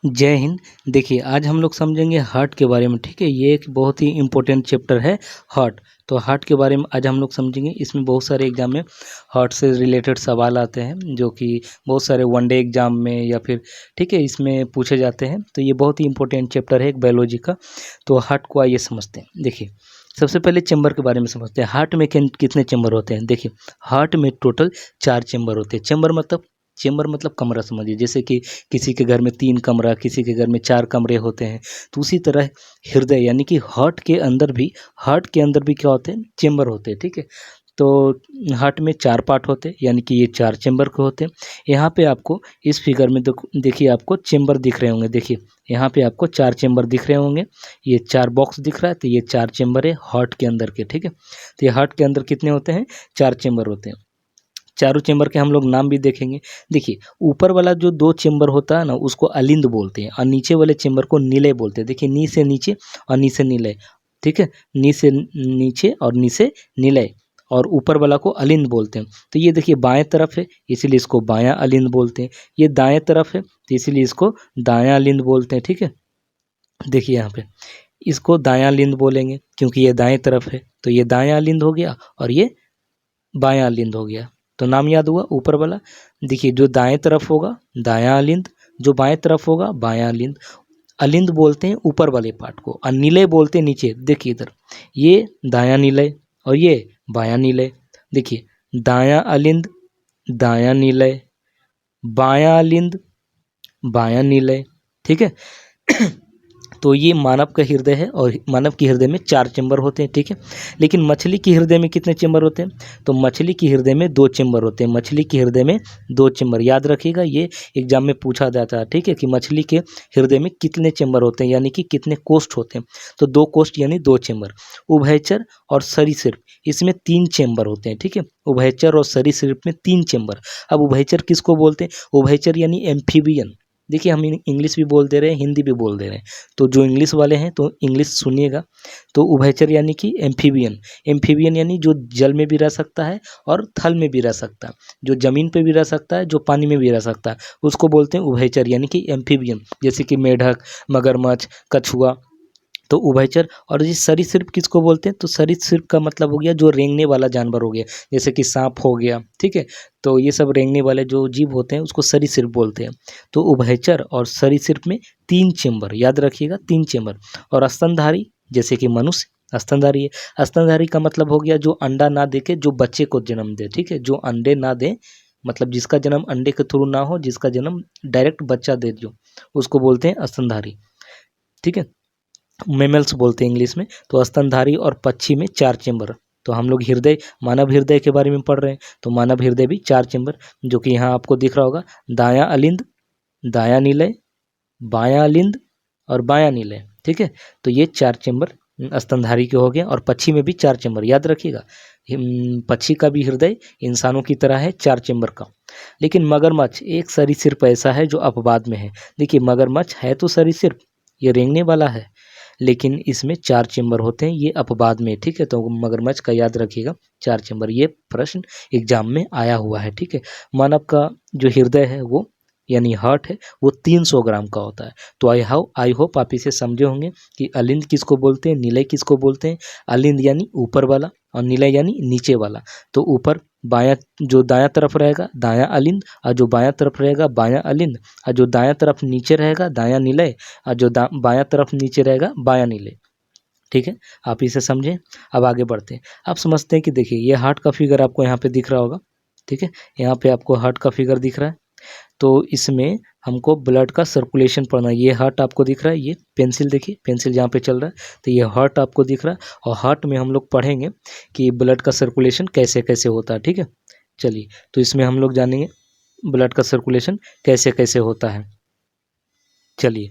जय हिंद। देखिए आज हम लोग समझेंगे हार्ट के बारे में। ठीक है, ये एक बहुत ही इम्पोर्टेंट चैप्टर है हार्ट। तो हार्ट के बारे में आज हम लोग समझेंगे। इसमें बहुत सारे एग्जाम में हार्ट से रिलेटेड सवाल आते हैं जो कि बहुत सारे वनडे एग्जाम में या फिर ठीक है इसमें पूछे जाते हैं। तो ये बहुत ही इंपॉर्टेंट चैप्टर है एक बायोलॉजी का। तो हार्ट को आइए समझते हैं। देखिए सबसे पहले चेंबर के बारे में समझते हैं। हार्ट में कितने चेंबर होते हैं। देखिए हार्ट में टोटल 4 चेंबर होते हैं। चेंबर मतलब कमरा समझिए। जैसे कि किसी के घर में 3 कमरा, किसी के घर में 4 कमरे होते हैं। तो उसी तरह हृदय यानी कि हार्ट के अंदर भी क्या होते हैं, चेंबर होते हैं। ठीक है, तो हार्ट में 4 पार्ट होते हैं यानी कि ये 4 चेंबर के होते हैं। यहाँ पे आपको इस फिगर में देखिए आपको चेंबर दिख रहे होंगे। देखिए यहाँ पे आपको 4 चेंबर दिख रहे होंगे। ये 4 बॉक्स दिख रहा है, तो ये 4 चेंबर है हार्ट के अंदर के। ठीक है, तो ये हार्ट के अंदर कितने होते हैं, 4 चेंबर होते हैं। चारों चेंबर के हम लोग नाम भी देखेंगे। देखिए ऊपर वाला जो 2 चेंबर होता है ना उसको अलिंद बोलते हैं और नीचे वाले चेंबर को निलय बोलते हैं। देखिए नी से नीचे और नी से निलय। ठीक है, नी से नीचे और नी से निलय, और ऊपर वाला को अलिंद बोलते हैं। तो ये देखिए बाएं तरफ है इसीलिए इसको बायां अलिंद बोलते हैं। ये दाएं तरफ है तो इसीलिए इसको दायां अलिंद बोलते हैं। ठीक है, देखिए यहाँ पे इसको दायां अलिंद बोलेंगे क्योंकि ये दाएं तरफ है, तो ये दायां अलिंद हो गया और ये बायां अलिंद हो गया। तो नाम याद हुआ ऊपर वाला। देखिए जो दाएं तरफ होगा दायां अलिंद, जो बाएं तरफ होगा बायां अलिंद। अलिंद बोलते हैं ऊपर वाले पार्ट को और निलय बोलते हैं नीचे। देखिए इधर ये दायां निलय और ये बायां निलय। देखिए दायां अलिंद, दायां निलय, बायां अलिंद, बायां निलय। ठीक है तो ये मानव का हृदय है और मानव के हृदय में 4 चेंबर होते हैं। ठीक है, लेकिन मछली के हृदय में कितने चेंबर होते हैं, तो मछली के हृदय में 2 चेंबर होते हैं। मछली के हृदय में 2 चेंबर, याद रखिएगा ये एग्जाम में पूछा जाता है। ठीक है, कि मछली के हृदय में कितने चेंबर होते हैं यानी कि कितने कोष्ठ होते हैं। तो 2 कोष्ठ यानी 2 चेंबर। उभयचर और सरीसृप इसमें 3 चेंबर होते हैं। ठीक है, उभयचर और सरीसृप में 3 चेंबर। अब उभयचर किसको बोलते हैं, उभयचर यानी एम्फीबियन। देखिए हम इंग्लिश भी बोल दे रहे हैं, हिंदी भी बोल दे रहे हैं, तो जो इंग्लिश वाले हैं तो इंग्लिश सुनिएगा। तो उभयचर यानी कि एम्फीबियन। एम्फीबियन यानी जो जल में भी रह सकता है और थल में भी रह सकता है, जो जमीन पे भी रह सकता है, जो पानी में भी रह सकता है, उसको बोलते हैं उभयचर यानी कि एम्फीबियन। जैसे कि मेढक, मगरमच्छ, कछुआ, तो उभयचर। और ये सरीसृप किसको बोलते हैं, तो सरीसृप का मतलब हो गया जो रेंगने वाला जानवर हो गया, जैसे कि सांप हो गया। ठीक है, तो ये सब रेंगने वाले जो जीव होते हैं उसको सरीसृप बोलते हैं। तो उभयचर और सरीसृप में 3 चेंबर, याद रखिएगा 3 चेंबर। और स्तनधारी जैसे कि मनुष्य स्तनधारी है। स्तनधारी का मतलब हो गया जो अंडा ना दे के जो बच्चे को जन्म दे। ठीक है, जो अंडे ना दे मतलब जिसका जन्म अंडे के थ्रू ना हो, जिसका जन्म डायरेक्ट बच्चा दे जो, उसको बोलते हैं स्तनधारी। ठीक है, मेमल्स बोलते हैं इंग्लिश में। तो स्तनधारी और पक्षी में 4 चेंबर। तो हम लोग हृदय, मानव हृदय के बारे में पढ़ रहे हैं, तो मानव हृदय भी 4 चेंबर, जो कि यहाँ आपको दिख रहा होगा। दायां अलिंद, दायां निलय, बायां अलिंद और बायां निलय। ठीक है, तो ये 4 चेंबर स्तनधारी के हो गए। और पक्षी में भी 4 चेंबर, याद रखिएगा। पक्षी का भी हृदय इंसानों की तरह है 4 चेंबर का। लेकिन मगरमच्छ एक सरीसृप ऐसा है जो अपवाद में है। देखिए मगरमच्छ है तो सरीसृप, ये रेंगने वाला है, लेकिन इसमें 4 चेंबर होते हैं, ये अपवाद में। ठीक है, तो मगरमच्छ का याद रखिएगा 4 चेंबर। ये प्रश्न एग्जाम में आया हुआ है। ठीक है, मानव का जो हृदय है वो यानी हार्ट है वो 300 ग्राम का होता है। तो आई होप आप इसे समझे होंगे कि अलिंद किसको बोलते हैं, निलय किसको बोलते हैं। अलिंद यानी ऊपर वाला और निलय यानी नीचे वाला। तो ऊपर बायां, जो दायां तरफ रहेगा दायां अलिंद, और जो बायां तरफ रहेगा बायां अलिंद, और जो दायां तरफ नीचे रहेगा दायां निलय, और जो बायां तरफ नीचे रहेगा बायां निलय। ठीक है, आप इसे समझें। अब आगे बढ़ते हैं। आप समझते हैं कि देखिए ये हार्ट का फिगर आपको यहाँ पे दिख रहा होगा। ठीक है, यहाँ पे आपको हार्ट का फिगर दिख रहा है। तो इसमें हमको ब्लड का सर्कुलेशन पढ़ना है। ये हार्ट आपको दिख रहा है, ये पेंसिल देखिए, पेंसिल जहाँ पे चल रहा है, तो ये हार्ट आपको दिख रहा है। और हार्ट में हम लोग पढ़ेंगे कि ब्लड का सर्कुलेशन कैसे कैसे होता है। ठीक है, चलिए तो इसमें हम लोग जानेंगे ब्लड का सर्कुलेशन कैसे कैसे होता है। चलिए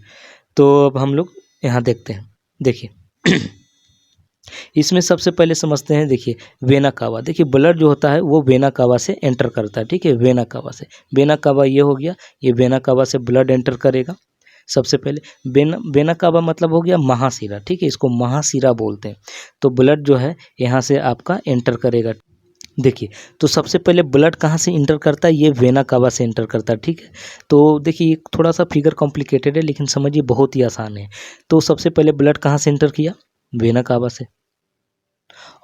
तो अब हम लोग यहाँ देखते हैं। देखिए इसमें सबसे पहले समझते हैं। देखिए वेना कावा, देखिए ब्लड जो होता है वो वेना कावा से एंटर करता है। ठीक है, वेना कावा से, वेना कावा ये हो गया, ये वेना कावा से ब्लड एंटर करेगा सबसे पहले। वेना कावा मतलब हो गया महाशिरा। ठीक है, इसको महाशिरा बोलते हैं। तो ब्लड जो है यहाँ से आपका एंटर करेगा। देखिए, तो सबसे पहले ब्लड कहाँ से इंटर करता है, ये वेना कावा से इंटर करता है, ठीक है। तो देखिए ये थोड़ा सा फिगर कॉम्प्लिकेटेड है, लेकिन समझिए बहुत ही आसान है। तो सबसे पहले ब्लड कहाँ से इंटर किया, वेना कावा से।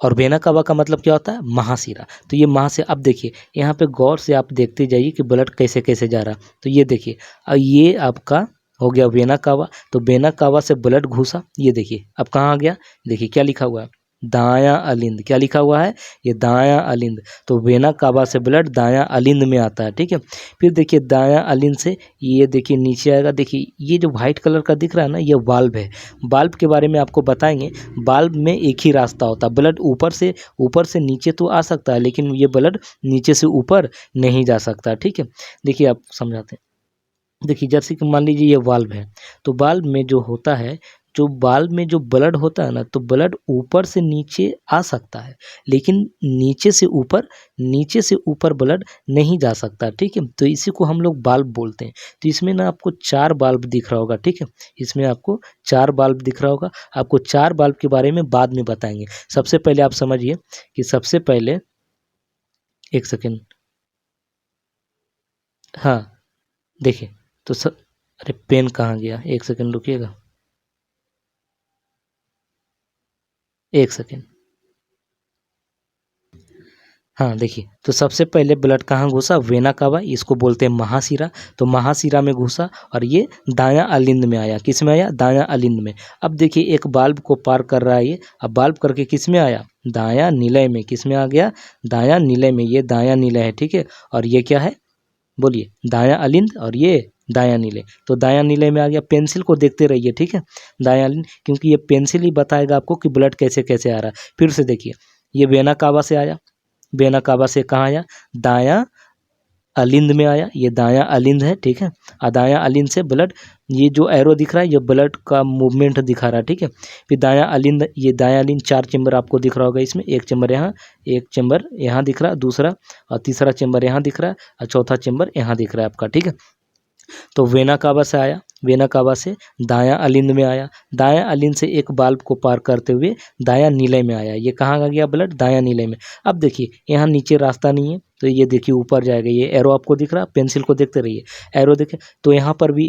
और वेना कावा का मतलब क्या होता है, महाशिरा। तो ये महा से, अब देखिए यहाँ पे गौर से आप देखते जाइए कि ब्लड कैसे कैसे जा रहा। तो ये देखिए, अब ये आपका हो गया वेना कावा। तो वेना कावा से ब्लड घुसा, ये देखिए अब कहाँ आ गया, देखिए क्या लिखा हुआ है, दायां अलिंद। क्या लिखा हुआ है, ये दायां अलिंद। तो वेना कावा से ब्लड दायां अलिंद में आता है, ठीक है। फिर देखिए दायां अलिंद से ये देखिए नीचे आएगा। देखिए ये जो व्हाइट कलर का दिख रहा है ना, ये वाल्व है। वाल्व के बारे में आपको बताएंगे। वाल्व में एक ही रास्ता होता है, ब्लड ऊपर से नीचे तो आ सकता है, लेकिन ये ब्लड नीचे से ऊपर नहीं जा सकता, ठीक है। देखिए आप समझाते हैं। देखिए जैसे कि मान लीजिए ये वाल्व है, तो वाल्व में जो होता है, जो वाल्व में जो ब्लड होता है ना, तो ब्लड ऊपर से नीचे आ सकता है, लेकिन नीचे से ऊपर ब्लड नहीं जा सकता, ठीक है। तो इसी को हम लोग वाल्व बोलते हैं। तो इसमें ना आपको 4 वाल्व दिख रहा होगा, ठीक है। इसमें आपको 4 वाल्व दिख रहा होगा। आपको 4 वाल्व के बारे में बाद में बताएंगे। सबसे पहले आप समझिए कि सबसे पहले, एक सेकेंड, हाँ देखिए, तो अरे पेन कहाँ गया, एक सेकेंड रुकिएगा, एक सेकेंड। हाँ देखिए, तो सबसे पहले ब्लड कहाँ घुसा, वेना कावा, इसको बोलते हैं महाशिरा। तो महाशिरा में घुसा और ये दायां अलिंद में आया। किस में आया, दायां अलिंद में। अब देखिए एक बाल्ब को पार कर रहा है ये, अब बाल्ब करके किस में आया, दायां निलय में। किस में आ गया, दायां निलय में। ये दायां निलय है, ठीक है। और ये क्या है, बोलिए, दायां अलिंद, और ये दायां नीले। तो दायां नीले में आ गया। पेंसिल को देखते रहिए, ठीक है, दायां अलिंद, क्योंकि ये पेंसिल ही बताएगा आपको कि ब्लड कैसे कैसे आ रहा है। फिर से देखिए, ये वेना कावा से आया, वेना कावा से कहाँ आया, दायां अलिंद में आया। ये दायां अलिंद है, ठीक है। और दायां अलिंद से ब्लड, ये जो एरो दिख रहा है, ये ब्लड का मूवमेंट दिखा रहा है, ठीक है। फिर दायां अलिंद, ये दायां अलिंद 4 चेम्बर आपको दिख रहा होगा इसमें। एक चेम्बर यहाँ, एक चेम्बर यहाँ दिख रहा है, दूसरा और तीसरा चेम्बर यहाँ दिख रहा है, और चौथा चेम्बर यहाँ दिख रहा है आपका, ठीक है। तो वेना कावा से आया, वेना कावा से दायां अलिंद में आया। दायां अलिंद से एक बाल्ब को पार करते हुए दायां नीले में आया। ये कहाँ आ गया ब्लड, दायां नीले में। अब देखिए यहाँ नीचे रास्ता नहीं है, तो ये देखिए ऊपर जाएगा। ये एरो आपको दिख रहा है, पेंसिल को देखते रहिए, एरो देखे। तो यहाँ पर भी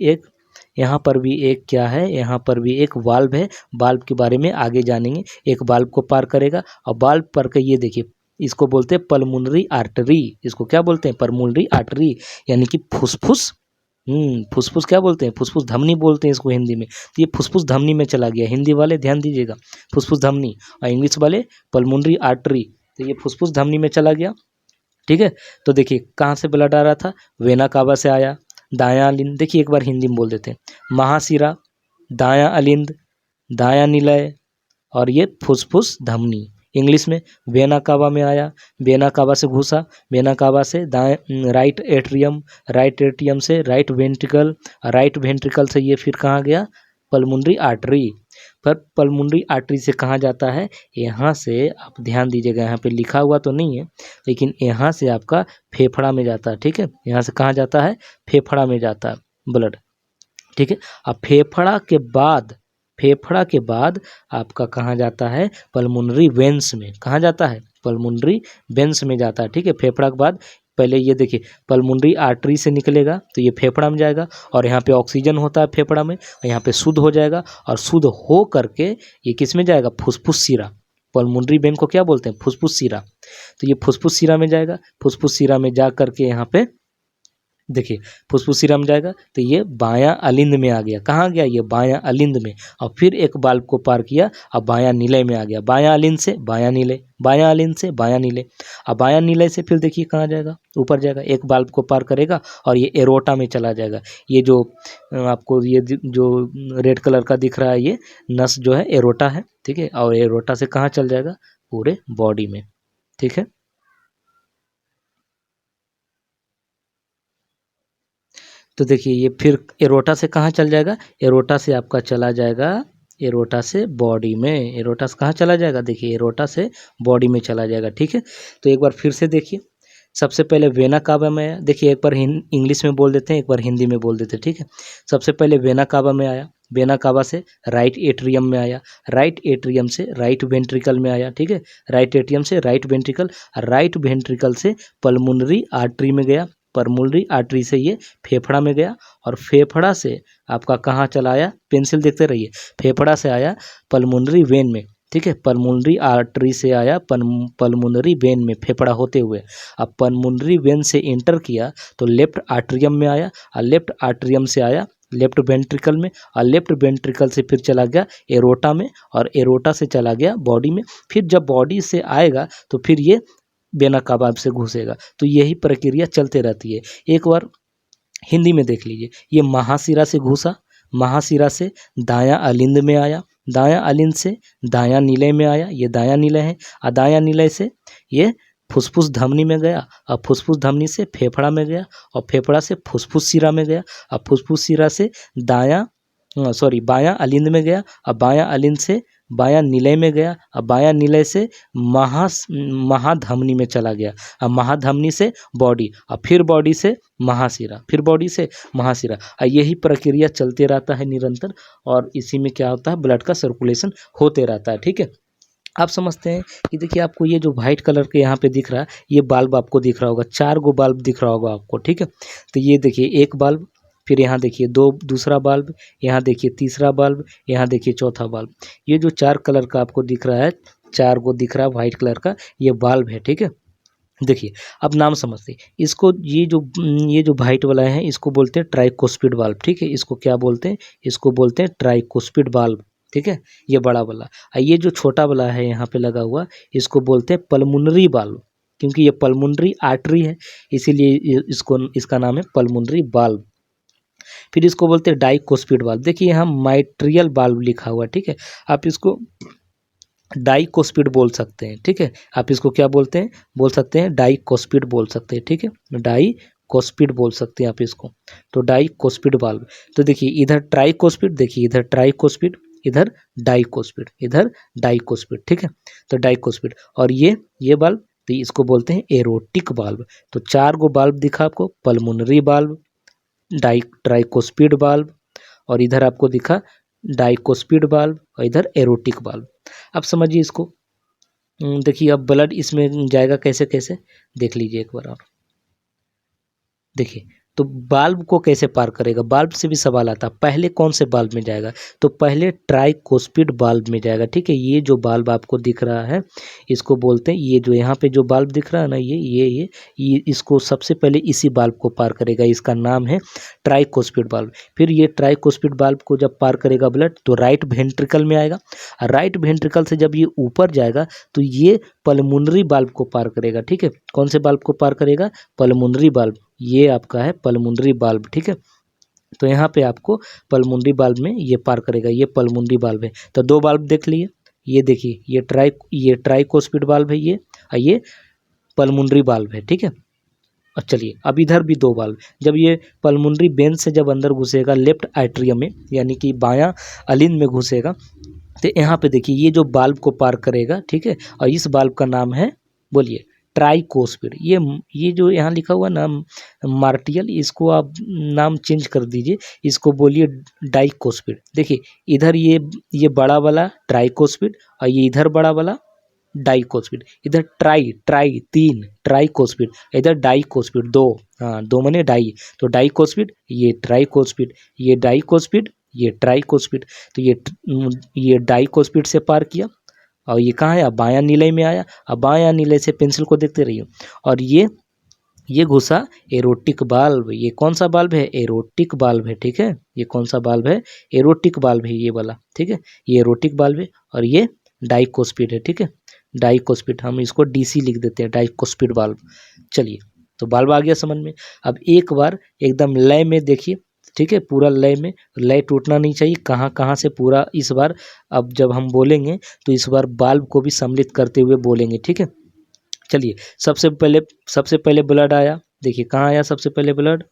एक क्या है, यहाँ पर भी एक वाल्व है। वाल्व के बारे में आगे जानेंगे। एक वाल्व को पार करेगा, और वाल्व पर के ये देखिए, इसको बोलते हैं पल्मोनरी आर्टरी। इसको क्या बोलते हैं, पल्मोनरी आर्टरी, यानी कि फुसफुस। फुसफुस क्या बोलते हैं, फुसफुस धमनी बोलते हैं इसको हिंदी में। तो ये फुसफुस धमनी में चला गया। हिंदी वाले ध्यान दीजिएगा, फुसफुस धमनी, और इंग्लिश वाले पल्मोनरी आर्टरी। तो ये फुसफुस धमनी में चला गया, ठीक है। तो देखिए कहाँ से ब्लड आ रहा था, वेना कावा से आया। दायां अलिंद, देखिए एक बार हिंदी में बोल देते हैं, महाशिरा, दायां अलिंद, दायां निलय, और ये फुसफुस धमनी। इंग्लिश में वेना कावा में आया, वेना कावा से घुसा, वेना कावा से दाएं राइट एट्रियम, राइट एट्रियम से राइट वेंट्रिकल, राइट वेंट्रिकल से ये फिर कहाँ गया, पल्मोनरी आर्टरी। पर पल्मोनरी आर्टरी से कहाँ जाता है, यहाँ से आप ध्यान दीजिएगा, यहाँ पे लिखा हुआ तो नहीं है, लेकिन यहाँ से आपका फेफड़ा में जाता है, ठीक है। यहाँ से कहाँ जाता है, फेफड़ा में जाता है ब्लड, ठीक है। अब फेफड़ा के बाद आपका कहाँ जाता है, पल्मोनरी वेंस में। कहाँ जाता है, पल्मोनरी वेंस में जाता है, ठीक है। फेफड़ा के बाद पहले ये देखिए, पल्मोनरी आर्टरी से निकलेगा, तो ये फेफड़ा में जाएगा, और यहाँ पे ऑक्सीजन होता है फेफड़ा में, और यहाँ पे शुद्ध हो जाएगा, और शुद्ध हो करके ये किस में जाएगा, फुसफुस शिरा। पल्मोनरी वेन को क्या बोलते हैं, फुसफुस शिरा। तो ये फुसफुस शिरा में जाएगा। फुसफुस शिरा में जा करके यहाँ पे देखिए, फुसफुस शिरा में जाएगा, तो ये बायां अलिंद में आ गया। कहाँ गया, ये बायां अलिंद में। और फिर एक बाल्ब को पार किया, अब बायां निलय में आ गया। बायां अलिंद से बायां निलय, बायां अलिंद से बायां निलय। अब बायां निलय से फिर देखिए कहाँ जाएगा, ऊपर जाएगा, एक बाल्ब को पार करेगा, और ये एरोटा में चला जाएगा। ये जो आपको ये जो रेड कलर का दिख रहा है, ये नस जो है एरोटा है, ठीक है। और एरोटा से कहाँ चल जाएगा, पूरे बॉडी में, ठीक है। तो देखिए ये फिर एरोटा से कहाँ चल जाएगा, एरोटा से आपका चला जाएगा, एरोटा से बॉडी में। एरोटा से कहाँ चला जाएगा, देखिए एरोटा से बॉडी में चला जाएगा, ठीक है। तो एक बार फिर से देखिए, सबसे पहले वेना कावा में आया। देखिए एक बार इंग्लिश में बोल देते हैं, एक बार हिंदी में बोल देते हैं, ठीक है। सबसे पहले वेना कावा में आया, वेना कावा से राइट एट्रियम में आया, राइट एट्रियम से राइट वेंट्रिकल में आया, ठीक है, राइट एट्रियम से राइट वेंट्रिकल, राइट वेंट्रिकल से पल्मोनरी आर्टरी में गया, पल्मोनरी आर्टरी से ये फेफड़ा में गया, और फेफड़ा से आपका कहाँ चला आया, पेंसिल देखते रहिए, फेफड़ा से आया पल्मोनरी वेन में, ठीक है, पल्मोनरी आर्टरी से आया पल्मोनरी वेन में फेफड़ा होते हुए। अब पल्मोनरी वेन से एंटर किया तो लेफ्ट आर्टरियम में आया, और लेफ्ट आर्टरियम से आया लेफ्ट वेंट्रिकल में, और लेफ्ट वेंट्रिकल से फिर चला गया एरोटा में, और एरोटा से चला गया बॉडी में। फिर जब बॉडी से आएगा तो फिर ये वेना कावा से घुसेगा। तो यही प्रक्रिया चलते रहती है। एक बार हिंदी में देख लीजिए, ये महाशिरा से घुसा, महाशिरा से दायां अलिंद में आया, दायां अलिंद से दायां निलय में आया, ये दायां निलय है, और दायां निलय से ये फुसफुस धमनी में गया, और फुसफुस धमनी से फेफड़ा में गया, और फेफड़ा से फुसफुस शिरा में गया, और फुसफुस शिरा से बायां अलिंद में गया, और बायां अलिंद से बायां निलय में गया, और बायां निलय से महाधमनी में चला गया, और महाधमनी से बॉडी, और फिर बॉडी से महाशिरा, फिर बॉडी से महाशिरा, और यही प्रक्रिया चलते रहता है निरंतर, और इसी में क्या होता है, ब्लड का सर्कुलेशन होते रहता है। ठीक है, आप समझते हैं कि देखिए आपको ये जो वाइट कलर के यहाँ पे दिख रहा है, ये बल्ब आपको दिख रहा होगा, 4 गो बल्ब दिख रहा होगा आपको, ठीक है। तो ये देखिए एक बल्ब, फिर यहाँ देखिए दूसरा बल्ब, यहाँ देखिए तीसरा बल्ब, यहाँ देखिए चौथा बल्ब। ये जो 4 कलर का आपको दिख रहा है, 4 गो दिख रहा है वाइट कलर का, ये बल्ब है, ठीक है। देखिए अब नाम समझते हैं इसको, ये जो वाइट वाला है इसको बोलते हैं ट्राइकोस्पिड बल्ब, ठीक है। इसको क्या बोलते हैं, इसको बोलते हैं ट्राइकोस्पिड बल्ब, ठीक है, ये बड़ा वाला। और ये जो छोटा वाला है यहाँ पे लगा हुआ, इसको बोलते हैं पल्मोनरी बल्ब, क्योंकि ये पल्मोनरी आर्टरी है, इसीलिए इसका नाम है पल्मोनरी बल्ब। फिर इसको बोलते हैं डाइकोस्पिड बल्ब। देखिए यहाँ माइट्रियल बल्ब लिखा हुआ है, ठीक है, आप इसको डाइकोस्पिड बोल सकते हैं, ठीक है। आप इसको क्या बोलते हैं, बोल सकते हैं डाइकोस्पिड बोल सकते हैं, ठीक है, डाइकोस्पिड बोल सकते हैं आप इसको, तो डाइकोस्पिड बल्ब। तो देखिए इधर ट्राइकोस्पिड, देखिए इधर ट्राइकोस्पिड, इधर डाइकोस्पिड, इधर डाइकोस्पिड, ठीक है, तो डाइकोस्पिड। और ये बल्ब, तो इसको बोलते हैं एरोटिक बल्ब। तो 4 गो बल्ब दिखा आपको, पल्मोनरी बल्ब, ट्राइकोस्पिड बल्ब, और इधर आपको दिखा डाइकोस्पिड बल्ब, और इधर एरोटिक बल्ब। अब समझिए इसको, देखिए अब ब्लड इसमें जाएगा कैसे कैसे, देख लीजिए एक बार और। देखिए तो बाल्ब को कैसे पार करेगा, बाल्ब से भी सवाल आता है, पहले कौन से बाल्ब में जाएगा, तो पहले ट्राइकोस्पिड बाल्ब में जाएगा, ठीक है। ये जो बाल्ब आपको दिख रहा है इसको बोलते हैं, ये जो यहाँ पे जो बाल्ब दिख रहा है ना, ये इसको सबसे पहले इसी बाल्ब को पार करेगा, इसका नाम है ट्राइकोस्पिड बाल्ब। फिर ये ट्राइकोस्पिड बाल्ब को जब पार करेगा ब्लड, तो राइट वेंट्रिकल में आएगा, राइट वेंट्रिकल से जब ये ऊपर जाएगा तो ये पल्मोनरी बाल्ब को पार करेगा, ठीक है। कौन से बाल्ब को पार करेगा, पल्मोनरी बाल्ब, ये आपका है पल्मोनरी बाल्ब, ठीक है। तो यहाँ पे आपको पल्मोनरी बाल्ब में ये पार करेगा, ये पल्मोनरी बाल्ब है। तो 2 बाल्ब देख लिए, ये देखिए ये ट्राइकोस्पिड बाल्ब है, ये पल्मोनरी बाल्ब है, ठीक है। और चलिए अब इधर भी 2 बाल्ब, जब ये पल्मोनरी वेन से जब अंदर घुसेगा लेफ्ट आर्टरियम में, यानी कि बायां अलिंद में घुसेगा, तो यहाँ पे देखिए ये जो बाल्ब को पार करेगा, ठीक है, और इस बाल्ब का नाम है, बोलिए, ट्राइकोस्पिड। ये जो यहाँ लिखा हुआ नाम मार्टियल, इसको आप नाम चेंज कर दीजिए, इसको बोलिए डाइकोस्पिड। देखिए इधर ये बड़ा वाला ट्राइकोस्पिड, और ये इधर बड़ा वाला डाइकोस्पिड, इधर ट्राई 3 ट्राइकोस्पिड, इधर डाइकोस्पिड 2, हाँ 2 माने डाई, तो डाइकोस्पिड, ये ट्राइकोस्पिड, ये डाइकोस्पिड, ये ट्राइकोस्पिड। तो ये डाइकोस्पिड से पार किया, और ये कहाँ आया, बायां निलय में आया। अब बायां निलय से पेंसिल को देखते रहिए, और ये घुसा एरोटिक बाल्ब। ये कौन सा बाल्ब है, एरोटिक बाल्ब है, ठीक है। ये कौन सा बाल्ब है, एरोटिक बाल्ब है ये वाला, ठीक है, ये एरोटिक बाल्ब है, और ये डाइकोस्पिड है, ठीक है, डाइकोस्पिड, हम इसको डीसी लिख देते हैं, डाइकोस्पिड बाल्ब। चलिए तो बाल्ब आ गया समझ में। अब एक बार एकदम लय में देखिए, ठीक है, पूरा लय में, लय टूटना नहीं चाहिए, कहाँ कहाँ से पूरा इस बार, अब जब हम बोलेंगे तो इस बार बाल्ब को भी सम्मिलित करते हुए बोलेंगे, ठीक है। चलिए सबसे पहले ब्लड आया, देखिए कहाँ आया सबसे पहले ब्लड,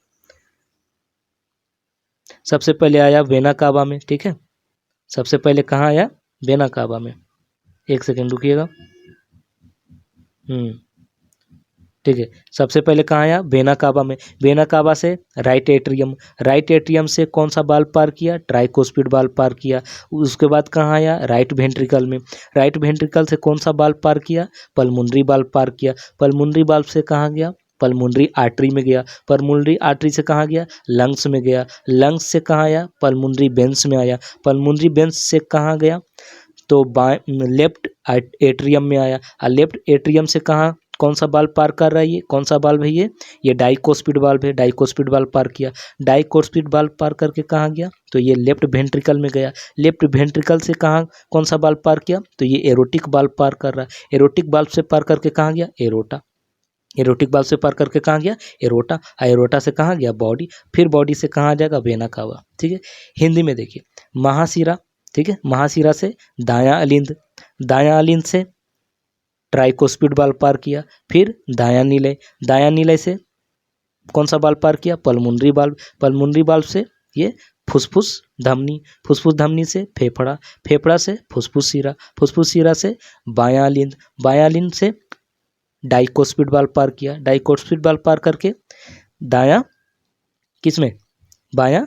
सबसे पहले आया वेना कावा में, ठीक है, सबसे पहले कहाँ आया, वेना कावा में। 1 सेकेंड रुकिएगा, ठीक है। सबसे पहले कहाँ आया, वेना कावा में, वेना कावा से राइट एट्रियम, राइट एट्रियम से कौन सा बाल्ब पार किया, ट्राइकोस्पिड बाल्ब पार किया। उसके बाद कहाँ आया, राइट वेंट्रिकल में, राइट वेंट्रिकल से कौन सा बाल्ब पार किया, पल्मोनरी बाल्ब पार किया। पल्मोनरी बाल्ब से कहाँ गया, पल्मोनरी आर्टरी में गया, पल्मोनरी आर्टरी से कहाँ गया, लंग्स में गया, लंग्स से कहाँ आया, पल्मोनरी वेंस में आया, पल्मोनरी वेंस से कहाँ गया, तो लेफ्ट एट्रियम में आया, और लेफ्ट एट्रियम से कहाँ कौन सा बाल्ब पार कर रहा है, ये कौन सा बाल्ब है, ये डाइकोस्पिड बाल्ब है, डाइकोस्पिड बाल्ब पार किया। डाइकोस्पिड बाल्ब पार करके कहाँ गया, तो ये लेफ्ट वेंट्रिकल में गया, लेफ्ट वेंट्रिकल से कहाँ कौन सा बाल्ब पार किया, तो ये एरोटिक बाल्ब पार कर रहा है, एरोटिक बाल्ब से पार करके कहाँ गया, एरोटा, एरोटिक बाल्ब से पार करके कहाँ गया, एरोटा, एरोटा से कहाँ गया, बॉडी, फिर बॉडी से कहाँ आ जाएगा, वेना कावा। ठीक है। हिंदी में देखिए, महाशिरा, ठीक है, महाशिरा से दायां अलिंद, दायां अलिंद से ट्राइकोस्पिड बाल्ब पार किया, फिर दायां नीलय, दायां नीलय से कौन सा बाल्ब पार किया, पल्मोनरी बाल्ब, पल्मोनरी बाल्ब से ये फुसफुस धमनी, फुसफुस धमनी से फेफड़ा, फेफड़ा से फुसफुस शिरा, फुसफुस शिरा से बायां अलिंद, बायां अलिंद से डाइकोस्पिड बाल्ब पार किया, डाइकोस्पिड बाल्ब पार करके दायां किस में, बायां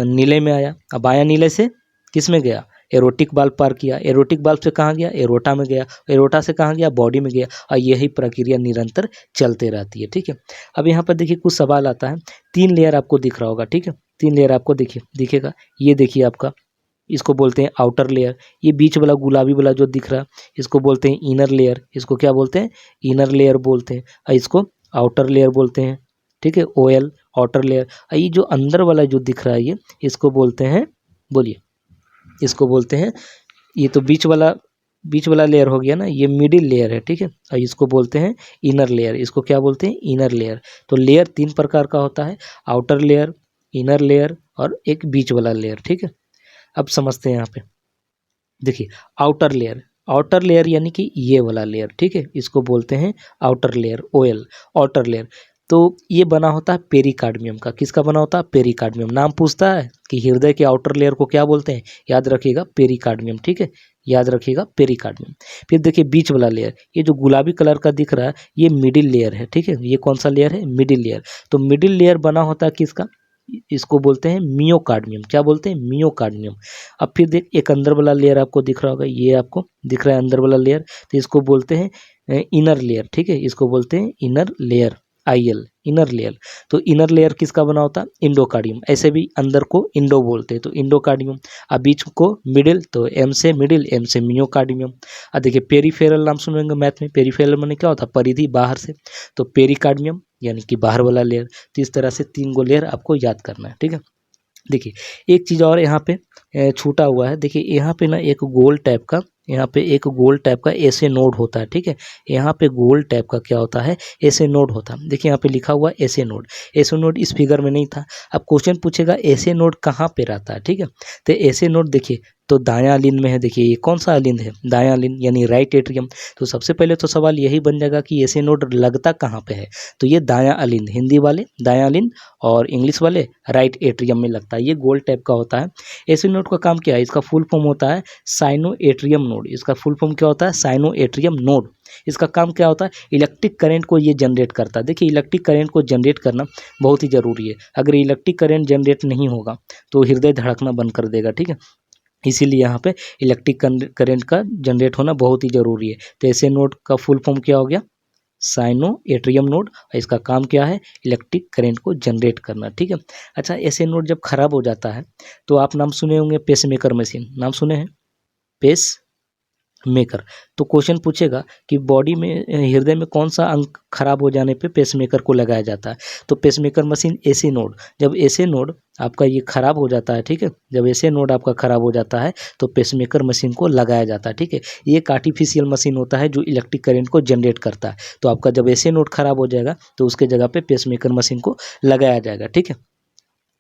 नीले में आया, अब बायां नीले से किस में गया, एरोटिक बाल्ब पार किया, एरोटिक बाल्ब से कहाँ गया, एरोटा में गया, एरोटा से कहाँ गया, बॉडी में गया, और यही प्रक्रिया निरंतर चलते रहती है। ठीक है। अब यहाँ पर देखिए कुछ सवाल आता है, 3 लेयर आपको दिख रहा होगा, ठीक है, 3 लेयर आपको दिखेगा, ये देखिए आपका, इसको बोलते हैं आउटर लेयर, ये बीच वाला गुलाबी वाला जो दिख रहा है इसको बोलते हैं इनर लेयर, इसको क्या बोलते हैं, इनर लेयर बोलते हैं, और इसको आउटर लेयर बोलते हैं। ठीक है, ओएल आउटर लेयर। ये जो अंदर वाला जो दिख रहा है ये, इसको बोलते हैं, बोलिए, इसको बोलते हैं, ये तो बीच वाला लेयर हो गया ना, ये मिडिल लेयर है। ठीक है, और इसको बोलते हैं इनर लेयर, इसको क्या बोलते हैं, इनर लेयर। तो लेयर 3 प्रकार का होता है, आउटर लेयर, इनर लेयर और एक बीच वाला लेयर। ठीक है, अब समझते हैं यहाँ पे, देखिए आउटर लेयर, आउटर लेयर यानी कि ये वाला लेयर, ठीक है, इसको बोलते हैं outer layer, OL, outer layer. तो ये बना होता है पेरिकार्डियम का, किसका बना होता है, पेरिकार्डियम। नाम पूछता है कि हृदय के आउटर लेयर को क्या बोलते हैं, याद रखिएगा पेरिकार्डियम। ठीक है, याद रखिएगा पेरिकार्डियम। फिर देखिए बीच वाला लेयर, ये जो गुलाबी कलर का दिख रहा है ये मिडिल लेयर है। ठीक है, ये कौन सा लेयर है, मिडिल लेयर। तो मिडिल लेयर बना होता है किसका, इसको बोलते हैं मियोकार्डियम, क्या बोलते हैं, मियोकार्डियम। अब फिर देख, एक अंदर वाला लेयर आपको दिख रहा होगा, ये आपको दिख रहा है अंदर वाला लेयर, तो इसको बोलते हैं इनर लेयर। ठीक है, इसको बोलते हैं inner layer, IL, inner layer. तो इनर लेयर किसका बना होता है, इंडोकार्डियम। ऐसे भी अंदर को इंडो बोलते हैं, तो इंडोकार्डियम। अब बीच को मिडिल, तो एम से मिडिल, एम से मियोकार्डियम। अब देखिए पेरिफेरल नाम सुनेंगे मैथ में, पेरिफेरल माने क्या होता है, परिधि, बाहर से, तो पेरिकार्डियम यानी कि बाहर वाला लेयर। तो इस तरह से 3 गो लेयर आपको याद करना है। ठीक है, देखिए एक चीज़ और यहाँ पे छूटा हुआ है, देखिए यहाँ पे ना एक गोल टाइप का, यहाँ पे एक गोल टाइप का ऐसे नोड होता है। ठीक है, यहाँ पे गोल टाइप का क्या होता है, ऐसे नोड होता है। देखिए यहाँ पे लिखा हुआ ऐसे नोड, ऐसे नोड इस फिगर में नहीं था। अब क्वेश्चन पूछेगा ऐसे नोड कहाँ पे रहता है। ठीक है, तो ऐसे नोड देखिए, तो दायां अलिंद में है। देखिए ये कौन सा अलिंद है, दायां अलिंद यानी राइट एट्रियम। तो सबसे पहले तो सवाल यही बन जाएगा कि ऐसे नोड लगता कहाँ पे है, तो ये दायां अलिंद, हिंदी वाले दायां अलिंद और इंग्लिश वाले राइट एट्रियम में लगता है। ये गोल टाइप का होता है। ऐसे नोड का काम क्या है, इसका फुल फॉर्म होता है साइनो एट्रियम नोड। इसका फुल फॉर्म क्या होता है, साइनो एट्रियम नोड। इसका काम क्या होता है, इलेक्ट्रिक करंट को ये जनरेट करता है। देखिए इलेक्ट्रिक करंट को जनरेट करना बहुत ही ज़रूरी है। अगर इलेक्ट्रिक करंट जनरेट नहीं होगा तो हृदय धड़कना बंद कर देगा। ठीक है, इसीलिए यहाँ पे इलेक्ट्रिक करंट का जनरेट होना बहुत ही ज़रूरी है। तो ऐसे नोड का फुल फॉर्म क्या हो गया, साइनो एट्रियम नोड। इसका काम क्या है, इलेक्ट्रिक करंट को जनरेट करना। ठीक है, अच्छा ऐसे नोड जब खराब हो जाता है तो आप नाम सुने होंगे पेसमेकर मशीन, नाम सुने हैं, पेस मेकर। तो क्वेश्चन पूछेगा कि बॉडी में, हृदय में कौन सा अंग खराब हो जाने पे पेसमेकर को लगाया जाता है। तो पेसमेकर मशीन ऐसे नोड, जब ऐसे नोड आपका ये खराब हो जाता है, ठीक है, जब ऐसे नोड आपका खराब हो जाता है तो पेसमेकर मशीन को लगाया जाता है। ठीक है, ये एक आर्टिफिशियल मशीन होता है जो इलेक्ट्रिक करंट को जनरेट करता है। तो आपका जब ऐसे नोड खराब हो जाएगा तो उसके जगह पे पेसमेकर मशीन को लगाया जाएगा। ठीक है,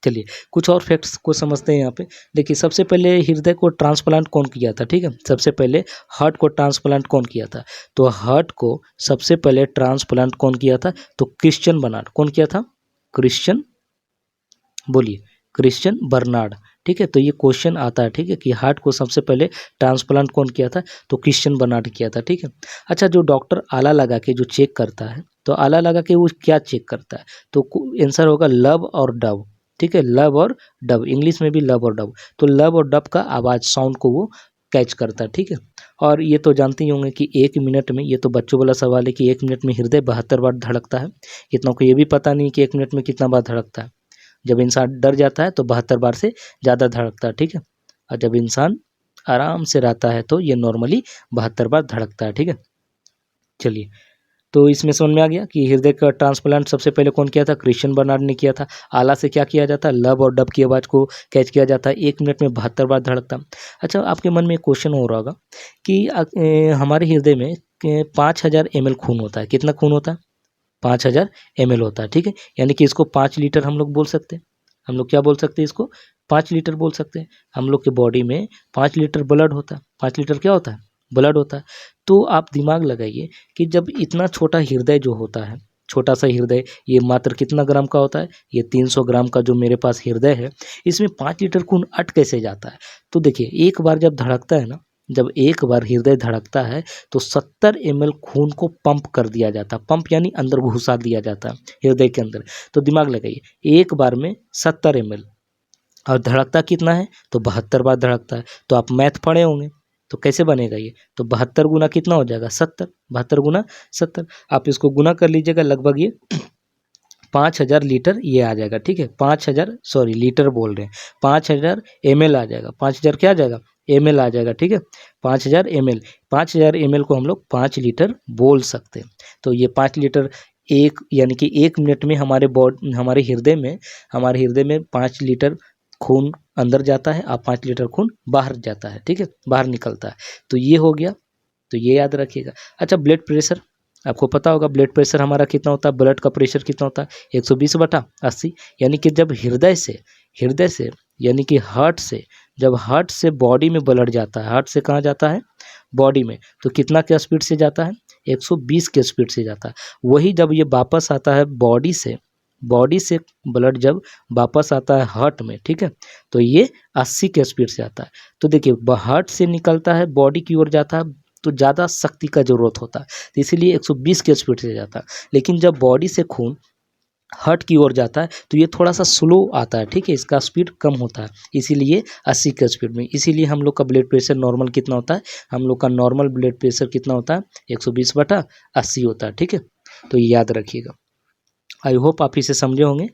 चलिए कुछ और फैक्ट्स को समझते हैं यहाँ पे। देखिए सबसे पहले हृदय को ट्रांसप्लांट कौन किया था, ठीक है, सबसे पहले हार्ट को ट्रांसप्लांट कौन किया था, तो हार्ट को सबसे पहले ट्रांसप्लांट कौन किया था, तो क्रिश्चियन बर्नार्ड। कौन किया था, क्रिश्चियन, बोलिए, क्रिश्चियन बर्नार्ड। ठीक है, तो ये क्वेश्चन आता है, ठीक है, कि हार्ट को सबसे पहले ट्रांसप्लांट कौन किया था, तो क्रिश्चियन बर्नार्ड किया था। ठीक है, अच्छा जो डॉक्टर आला लगा के जो चेक करता है, तो आला लगा के वो क्या चेक करता है, तो आंसर होगा लब और डब, ठीक है, लब और डब, इंग्लिश में भी लब और डब। तो लब और डब का आवाज़ साउंड को वो कैच करता है, ठीक है। और ये तो जानते ही होंगे कि 1 मिनट में, ये तो बच्चों वाला सवाल है कि 1 मिनट में हृदय 72 बार धड़कता है। कितनों को ये भी पता नहीं कि 1 मिनट में कितना बार धड़कता है। जब इंसान डर जाता है तो 72 बार से ज़्यादा धड़कता है, ठीक है। और जब इंसान आराम से रहता है तो ये नॉर्मली 72 बार धड़कता है, ठीक है। चलिए, तो इसमें समझ में आ गया कि हृदय का ट्रांसप्लांट सबसे पहले कौन किया था, क्रिश्चियन बर्नार्ड ने किया था। आला से क्या किया जाता है, लब और डब की आवाज़ को कैच किया जाता है, 1 मिनट में 72 बार धड़कता। अच्छा, आपके मन में एक क्वेश्चन हो रहा होगा कि हमारे हृदय में 5000 ml खून होता है। कितना खून होता है, 5000 ml होता है, ठीक है। यानी कि इसको 5 लीटर हम लोग बोल सकते हैं। हम लोग क्या बोल सकते हैं, इसको 5 लीटर बोल सकते हैं। हम लोग के बॉडी में 5 लीटर ब्लड होता है। 5 लीटर क्या होता है, ब्लड होता है। तो आप दिमाग लगाइए कि जब इतना छोटा हृदय जो होता है, छोटा सा हृदय, ये मात्र कितना ग्राम का होता है, ये 300 ग्राम का जो मेरे पास हृदय है, इसमें 5 लीटर खून अट कैसे जाता है। तो देखिए, एक बार जब धड़कता है ना, जब एक बार हृदय धड़कता है तो 70 ml खून को पंप कर दिया जाता है। पंप यानी अंदर घुसा दिया जाता है हृदय के अंदर। तो दिमाग लगाइए, एक बार में 70 ml, और धड़कता कितना है, तो 72 बार धड़कता है। तो आप मैथ पढ़े होंगे, तो कैसे बनेगा ये, तो 72 गुना कितना हो जाएगा, 70, 72 गुना 70। आप इसको गुना कर लीजिएगा, लगभग ये 5000 लीटर ये आ जाएगा, ठीक है। 5000, सॉरी लीटर बोल रहे हैं, 5000 ml आ जाएगा। 5000 क्या आ जाएगा, ml आ जाएगा, ठीक है। 5000 ml, 5000 ml को हम लोग 5 लीटर बोल सकते हैं। तो ये 5 लीटर एक, यानी कि 1 मिनट में हमारे हृदय में 5 लीटर खून अंदर जाता है और 5 लीटर खून बाहर जाता है, ठीक है, बाहर निकलता है। तो ये हो गया, तो ये याद रखिएगा। अच्छा, ब्लड प्रेशर आपको पता होगा, ब्लड प्रेशर हमारा कितना होता है, ब्लड का प्रेशर कितना होता है, 120/80। यानी कि जब हृदय से यानी कि जब हार्ट से बॉडी में ब्लड जाता है, हार्ट से कहाँ जाता है, बॉडी में, तो कितना के स्पीड से जाता है, 120 के स्पीड से जाता है। वही जब ये वापस आता है बॉडी से ब्लड जब वापस आता है हार्ट में, ठीक है, तो ये 80 के स्पीड से आता है। तो देखिए, हार्ट से निकलता है, बॉडी की ओर जाता है, तो ज़्यादा शक्ति का ज़रूरत होता है, तो इसीलिए 120 के स्पीड से जाता है। लेकिन जब बॉडी से खून हार्ट की ओर जाता है तो ये थोड़ा सा स्लो आता है, ठीक है, इसका स्पीड कम होता है, इसीलिए 80 के स्पीड में। इसीलिए हम लोग का ब्लड प्रेशर नॉर्मल कितना होता है, हम लोग का नॉर्मल ब्लड प्रेशर कितना होता है, 120/80 होता है, ठीक है। तो ये याद रखिएगा। आई होप आप इसे समझे होंगे।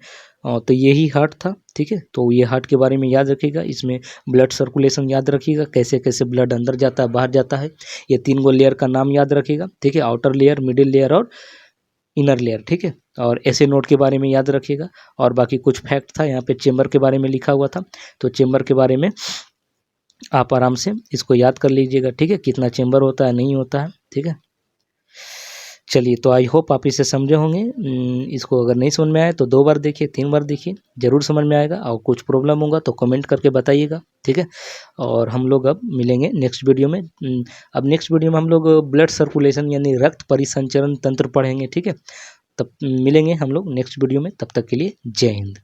तो यही हार्ट था, ठीक है। तो ये हार्ट के बारे में याद रखिएगा, इसमें ब्लड सर्कुलेशन याद रखिएगा, कैसे कैसे ब्लड अंदर जाता है बाहर जाता है। ये 3 गो लेयर का नाम याद रखिएगा, ठीक है, आउटर लेयर, मिडिल लेयर और इनर लेयर, ठीक है। और ऐसे नोट के बारे में याद रखिएगा। और बाकी कुछ फैक्ट था यहाँ पे, चेम्बर के बारे में लिखा हुआ था, तो चेम्बर के बारे में आप आराम से इसको याद कर लीजिएगा, ठीक है, कितना चेम्बर होता है, नहीं होता है, ठीक है। चलिए, तो आई होप आप इसे समझे होंगे। इसको अगर नहीं समझ में आए तो 2 बार देखिए, 3 बार देखिए, ज़रूर समझ में आएगा। और कुछ प्रॉब्लम होगा तो कमेंट करके बताइएगा, ठीक है। और हम लोग अब मिलेंगे नेक्स्ट वीडियो में। अब नेक्स्ट वीडियो में हम लोग ब्लड सर्कुलेशन यानी रक्त परिसंचरण तंत्र पढ़ेंगे, ठीक है। तब मिलेंगे हम लोग नेक्स्ट वीडियो में, तब तक के लिए जय हिंद।